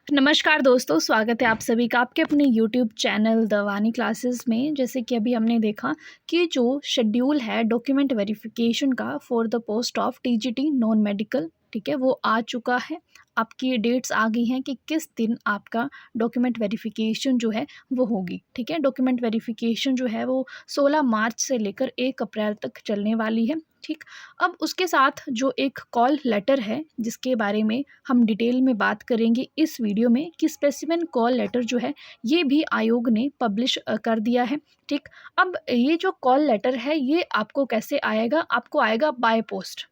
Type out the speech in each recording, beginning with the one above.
नमस्कार दोस्तों, स्वागत है आप सभी का आपके अपने यूट्यूब चैनल द वानी क्लासेस में। जैसे कि अभी हमने देखा कि जो शेड्यूल है डॉक्यूमेंट वेरिफिकेशन का for the post of TGT non medical, ठीक है, वो आ चुका है। आपकी डेट्स आ गई हैं कि किस दिन आपका डॉक्यूमेंट वेरिफिकेशन जो है वो होगी, ठीक है। डॉक्यूमेंट वेरिफिकेशन जो है वो 16 मार्च से लेकर 1 अप्रैल तक चलने वाली है, ठीक। अब उसके साथ जो एक कॉल लेटर है जिसके बारे में हम डिटेल में बात करेंगे इस वीडियो में कि स्पेसिफिक कॉल लेटर जो है ये भी आयोग ने पब्लिश कर दिया है, ठीक। अब ये जो कॉल लेटर है ये आपको कैसे आएगा? आपको आएगा बाय पोस्ट,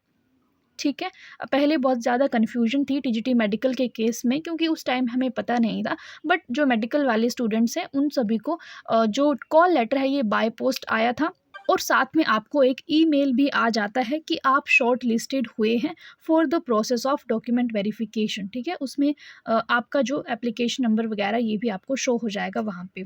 ठीक है। पहले बहुत ज़्यादा कन्फ्यूजन थी टीजीटी मेडिकल के केस में क्योंकि उस टाइम हमें पता नहीं था, बट जो मेडिकल वाले स्टूडेंट्स हैं उन सभी को जो कॉल लेटर है ये बाय पोस्ट आया था। और साथ में आपको एक ईमेल भी आ जाता है कि आप शॉर्ट लिस्टेड हुए हैं for the process of document verification, ठीक है। उसमें आपका जो एप्लीकेशन नंबर वगैरह ये भी आपको शो हो जाएगा वहाँ पे।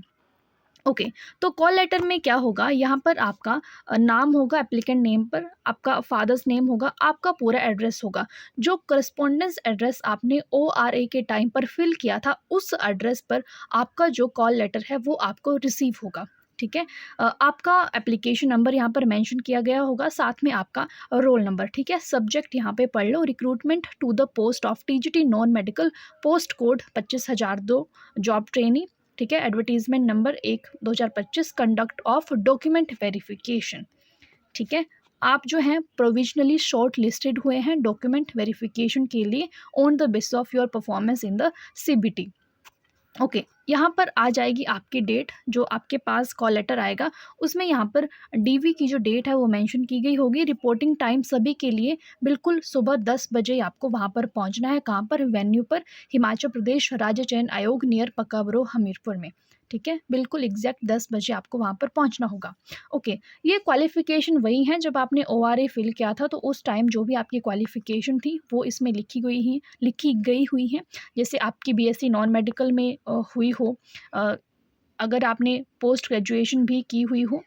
ओके, तो कॉल लेटर में क्या होगा, यहाँ पर आपका नाम होगा एप्लीकेंट नेम पर, आपका फादर्स नेम होगा, आपका पूरा एड्रेस होगा। जो करस्पॉन्डेंस एड्रेस आपने ओआरए के टाइम पर फिल किया था उस एड्रेस पर आपका जो कॉल लेटर है वो आपको रिसीव होगा, ठीक है। आपका एप्लीकेशन नंबर यहाँ पर मेंशन किया गया होगा, साथ में आपका रोल नंबर, ठीक है। सब्जेक्ट यहाँ पे पढ़ लो, recruitment to the post of TGT non medical, post code 25,002, job trainee, ठीक है। Advertisement number 1/2025, conduct of document verification, ठीक है। आप जो हैं प्रोविजनली शॉर्ट लिस्टेड हुए हैं डॉक्यूमेंट वेरिफिकेशन के लिए on the basis of your performance in the CBT. Okay, यहाँ पर आ जाएगी आपकी डेट, जो आपके पास कॉल लेटर आएगा उसमें यहाँ पर डीवी की जो डेट है वो मेंशन की गई होगी। रिपोर्टिंग टाइम सभी के लिए बिल्कुल सुबह 10 बजे आपको वहाँ पर पहुँचना है। कहाँ पर? वेन्यू पर, हिमाचल प्रदेश राज्य चयन आयोग नियर पकाबरो हमीरपुर में, ठीक है। बिल्कुल एग्जैक्ट 10 बजे आपको वहाँ पर पहुँचना होगा। ओके, ये क्वालिफिकेशन वही है जब आपने ओआरए फिल किया था तो उस टाइम जो भी आपकी क्वालिफिकेशन थी वो इसमें लिखी गई हुई है। जैसे आपकी बीएससी नॉन मेडिकल में हुई हो, अ, अगर आपने पोस्ट ग्रेजुएशन भी की हुई हो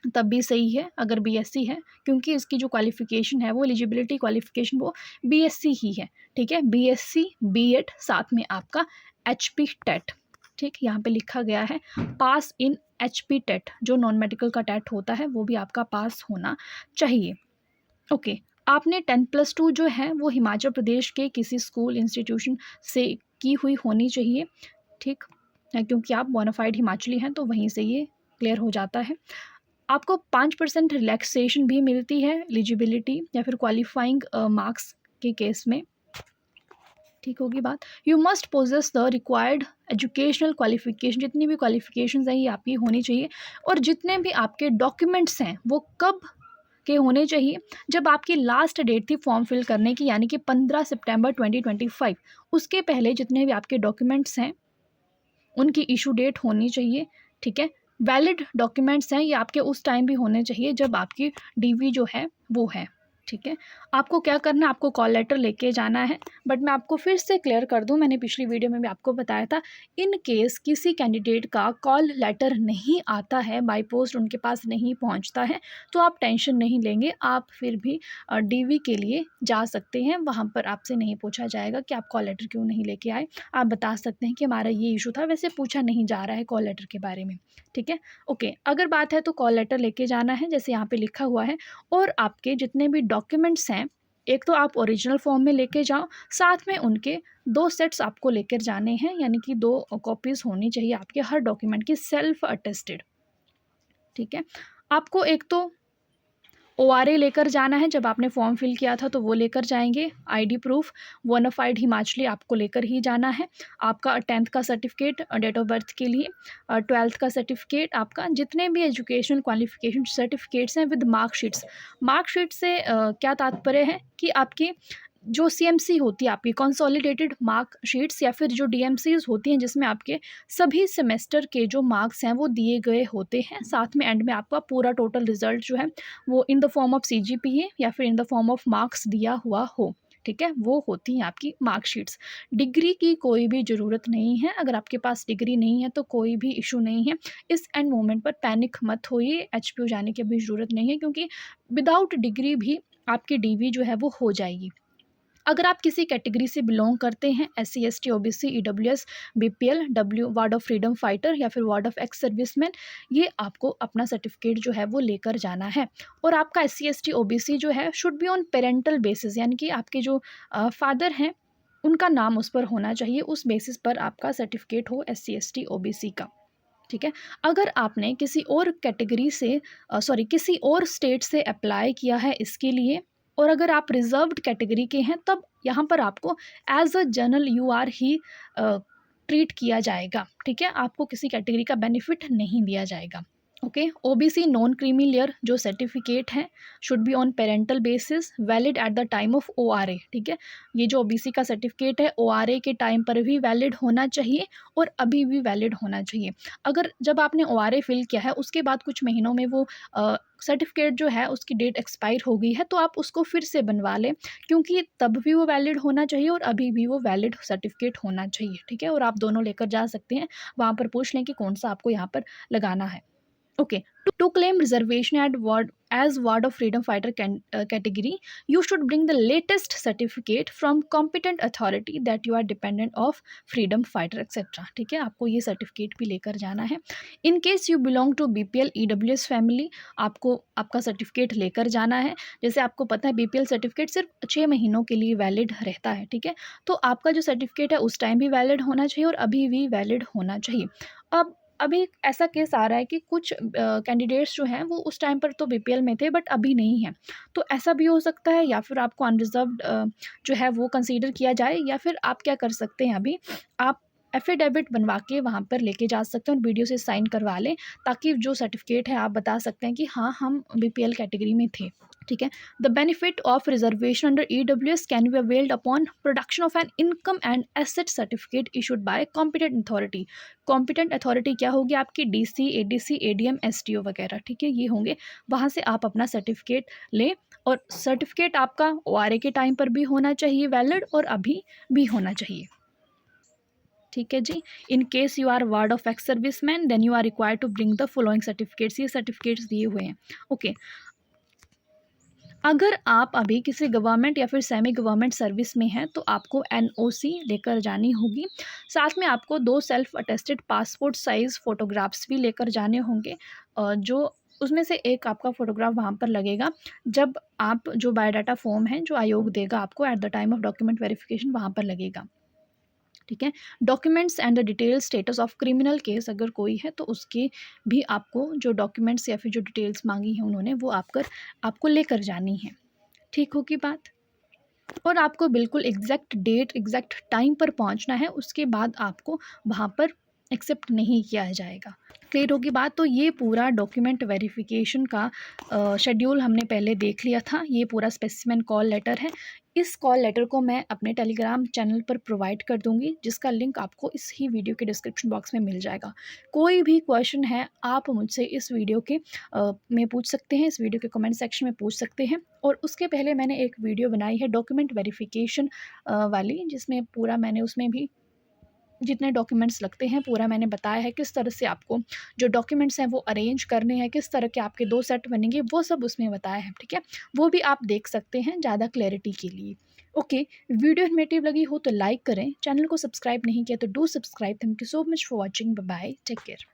तब भी सही है अगर बीएससी है, क्योंकि इसकी जो क्वालिफ़िकेशन है वो एलिजिबिलिटी क्वालिफ़िकेशन वो बीएससी ही है, ठीक है। बीएससी, बीएड, साथ में आपका एचपी टेट, ठीक, यहाँ पे लिखा गया है पास इन एचपी टेट, जो नॉन मेडिकल का टेट होता है वो भी आपका पास होना चाहिए। ओके, आपने 10+2 जो है वो हिमाचल प्रदेश के किसी स्कूल इंस्टीट्यूशन से की हुई होनी चाहिए, ठीक है, क्योंकि आप बोनाफाइड हिमाचली हैं तो वहीं से ये क्लियर हो जाता है। आपको 5% रिलैक्सेशन भी मिलती है एलिजिबिलिटी या फिर क्वालिफाइंग मार्क्स के केस में, ठीक होगी बात। You must possess the required educational qualification, जितनी भी क्वालिफिकेशन हैं ये आपकी होनी चाहिए। और जितने भी आपके डॉक्यूमेंट्स हैं वो कब के होने चाहिए? जब आपकी लास्ट डेट थी फॉर्म फिल करने की, यानी कि 15 सितंबर 2025, उसके पहले जितने भी आपके डॉक्यूमेंट्स हैं उनकी इशू डेट होनी चाहिए, ठीक है। वैलिड डॉक्यूमेंट्स हैं ये आपके उस टाइम भी होने चाहिए जब आपकी डीवी जो है वो है, ठीक है। आपको क्या करना है, आपको कॉल लेटर लेके जाना है। बट मैं आपको फिर से क्लियर कर दूं, मैंने पिछली वीडियो में भी आपको बताया था, इन केस किसी कैंडिडेट का कॉल लेटर नहीं आता है, बाय पोस्ट उनके पास नहीं पहुंचता है, तो आप टेंशन नहीं लेंगे, आप फिर भी डीवी के लिए जा सकते हैं। वहाँ पर आपसे नहीं पूछा जाएगा कि आप कॉल लेटर क्यों नहीं लेके आए। आप बता सकते हैं कि हमारा ये इशू था, वैसे पूछा नहीं जा रहा है कॉल लेटर के बारे में, ठीक है। ओके, अगर बात है तो कॉल लेटर लेके जाना है जैसे यहाँ पे लिखा हुआ है। और आपके जितने भी डॉक्यूमेंट्स हैं, एक तो आप ओरिजिनल फॉर्म में लेके जाओ, साथ में उनके 2 सेट्स आपको लेकर जाने हैं, यानी कि 2 कॉपीज़ होनी चाहिए आपके हर डॉक्यूमेंट की सेल्फ अटेस्टेड, ठीक है। आपको एक तो ओआरए लेकर जाना है, जब आपने फॉर्म फिल किया था तो वो लेकर जाएंगे। आईडी प्रूफ, बोनाफाइड हिमाचली आपको लेकर ही जाना है। आपका 10th का सर्टिफिकेट डेट ऑफ बर्थ के लिए, 12th का सर्टिफिकेट, आपका जितने भी एजुकेशन क्वालिफिकेशन सर्टिफिकेट्स हैं विद मार्कशीट्स। मार्कशीट से क्या तात्पर्य है कि आपकी जो सीएमसी होती है, आपकी कंसोलिडेटेड मार्कशीट्स, या फिर जो डीएमसीज होती हैं जिसमें आपके सभी सेमेस्टर के जो मार्क्स हैं वो दिए गए होते हैं, साथ में एंड में आपका पूरा टोटल रिजल्ट जो है वो in the form of CGPA या फिर in the form of marks दिया हुआ हो, ठीक है, वो होती हैं आपकी मार्कशीट्स। डिग्री की कोई भी ज़रूरत नहीं है, अगर आपके पास डिग्री नहीं है तो कोई भी इशू नहीं है। इस एंड मोमेंट पर पैनिक मत होइए, एचपीयू जाने की भी ज़रूरत नहीं है, क्योंकि विदाउट डिग्री भी आपकी डीवी जो है वो हो जाएगी। अगर आप किसी कैटेगरी से बिलोंग करते हैं, SC ST OBC EWS BPL W ward of freedom fighter या फिर वार्ड ऑफ एक्स सर्विसमैन, ये आपको अपना सर्टिफिकेट जो है वो लेकर जाना है। और आपका SC ST OBC जो है should be on parental basis, यानी कि आपके जो फादर हैं उनका नाम उस पर होना चाहिए, उस बेसिस पर आपका सर्टिफिकेट हो SC ST OBC का। ठीक है। अगर आपने किसी और कैटेगरी से किसी और स्टेट से अप्लाई किया है इसके लिए, और अगर आप रिजर्व्ड कैटेगरी के हैं, तब यहाँ पर आपको एज अ जनरल UR ही ट्रीट किया जाएगा। ठीक है, आपको किसी कैटेगरी का बेनिफिट नहीं दिया जाएगा। Okay. OBC non creamy layer जो सर्टिफिकेट है should be on parental basis, valid at the time of ORA। ठीक है, ये जो OBC का सर्टिफिकेट है ORA के टाइम पर भी वैलिड होना चाहिए और अभी भी वैलिड होना चाहिए। अगर जब आपने ORA फिल किया है उसके बाद कुछ महीनों में वो सर्टिफिकेट जो है उसकी डेट एक्सपायर हो गई है, तो आप उसको फिर से बनवा लें, क्योंकि तब भी वो वैलिड होना चाहिए और अभी भी वो वैलिड सर्टिफिकेट होना चाहिए। ठीक है, और आप दोनों लेकर जा सकते हैं, वहाँ पर पूछ लें कि कौन सा आपको यहाँ पर लगाना है। Okay, to claim reservation at ward as ward of freedom fighter category, you should bring the latest certificate from competent authority that you are dependent of freedom fighter etc. ठीक है, आपको ये सर्टिफिकेट भी लेकर जाना है। In case you belong to BPL EWS family, आपको आपका सर्टिफिकेट लेकर जाना है। जैसे आपको पता है BPL सर्टिफिकेट सिर्फ 6 महीनों के लिए वैलिड रहता है। ठीक है, तो आपका जो सर्टिफिकेट है उस टाइम भी वैलिड होना चाहिए और अभी भी वैलिड होना चाहिए। अब अभी ऐसा केस आ रहा है कि कुछ कैंडिडेट्स जो हैं वो उस टाइम पर तो BPL में थे बट अभी नहीं हैं, तो ऐसा भी हो सकता है, या फिर आपको अनरिजर्व्ड जो है वो कंसीडर किया जाए, या फिर आप क्या कर सकते हैं, अभी आप एफिडेविट बनवा के वहाँ पर लेके जा सकते हैं और वीडियो से साइन करवा लें, ताकि जो सर्टिफिकेट है आप बता सकते हैं कि हाँ हम BPL कैटेगरी में थे। ठीक है, the benefit of reservation under EWS can be availed upon production of an income and asset certificate issued by competent authority. Competent authority क्या होगी? आपकी DC ADC ADM STO वगैरह। ठीक है, ये होंगे, वहाँ से आप अपना सर्टिफिकेट लें, और सर्टिफिकेट आपका ORA के टाइम पर भी होना चाहिए वैलिड और अभी भी होना चाहिए। ठीक है जी। In case you are ward of ex serviceman then you are required to bring the following certificates, ये सर्टिफिकेट्स दिए हुए हैं। ओके, अगर आप अभी किसी गवर्नमेंट या फिर सेमी गवर्नमेंट सर्विस में हैं तो आपको NOC लेकर जानी होगी। साथ में आपको 2 self attested passport size photographs भी लेकर जाने होंगे, जो उसमें से एक आपका फ़ोटोग्राफ वहाँ पर लगेगा जब आप जो बायोडाटा फॉर्म है जो आयोग देगा आपको at the time of document verification, वहाँ पर लगेगा। ठीक है, documents and the detail status of criminal case अगर कोई है तो उसके भी आपको जो डॉक्यूमेंट्स या फिर जो डिटेल्स मांगी हैं उन्होंने वो आपको लेकर जानी है। ठीक होगी बात? और आपको बिल्कुल एग्जैक्ट डेट एग्जैक्ट टाइम पर पहुंचना है, उसके बाद आपको वहाँ पर एक्सेप्ट नहीं किया जाएगा। क्लियर होगी बात? तो ये पूरा डॉक्यूमेंट वेरिफिकेशन का शेड्यूल हमने पहले देख लिया था। ये पूरा स्पेसिमेन कॉल लेटर है। इस कॉल लेटर को मैं अपने टेलीग्राम चैनल पर प्रोवाइड कर दूंगी, जिसका लिंक आपको इस ही वीडियो के डिस्क्रिप्शन बॉक्स में मिल जाएगा। कोई भी क्वेश्चन है आप मुझसे इस वीडियो के में पूछ सकते हैं, इस वीडियो के कमेंट सेक्शन में पूछ सकते हैं। और उसके पहले मैंने एक वीडियो बनाई है डॉक्यूमेंट वेरिफिकेशन वाली, जिसमें पूरा मैंने उसमें भी जितने डॉक्यूमेंट्स लगते हैं पूरा मैंने बताया है, किस तरह से आपको जो डॉक्यूमेंट्स हैं वो अरेंज करने हैं, किस तरह के आपके 2 सेट बनेंगे, वो सब उसमें बताया है। ठीक है, वो भी आप देख सकते हैं ज़्यादा क्लैरिटी के लिए। ओके, वीडियो इन्फॉर्मेटिव लगी हो तो लाइक करें, चैनल को सब्सक्राइब नहीं किया तो do subscribe. Thank you so much for watching, bye bye, take care.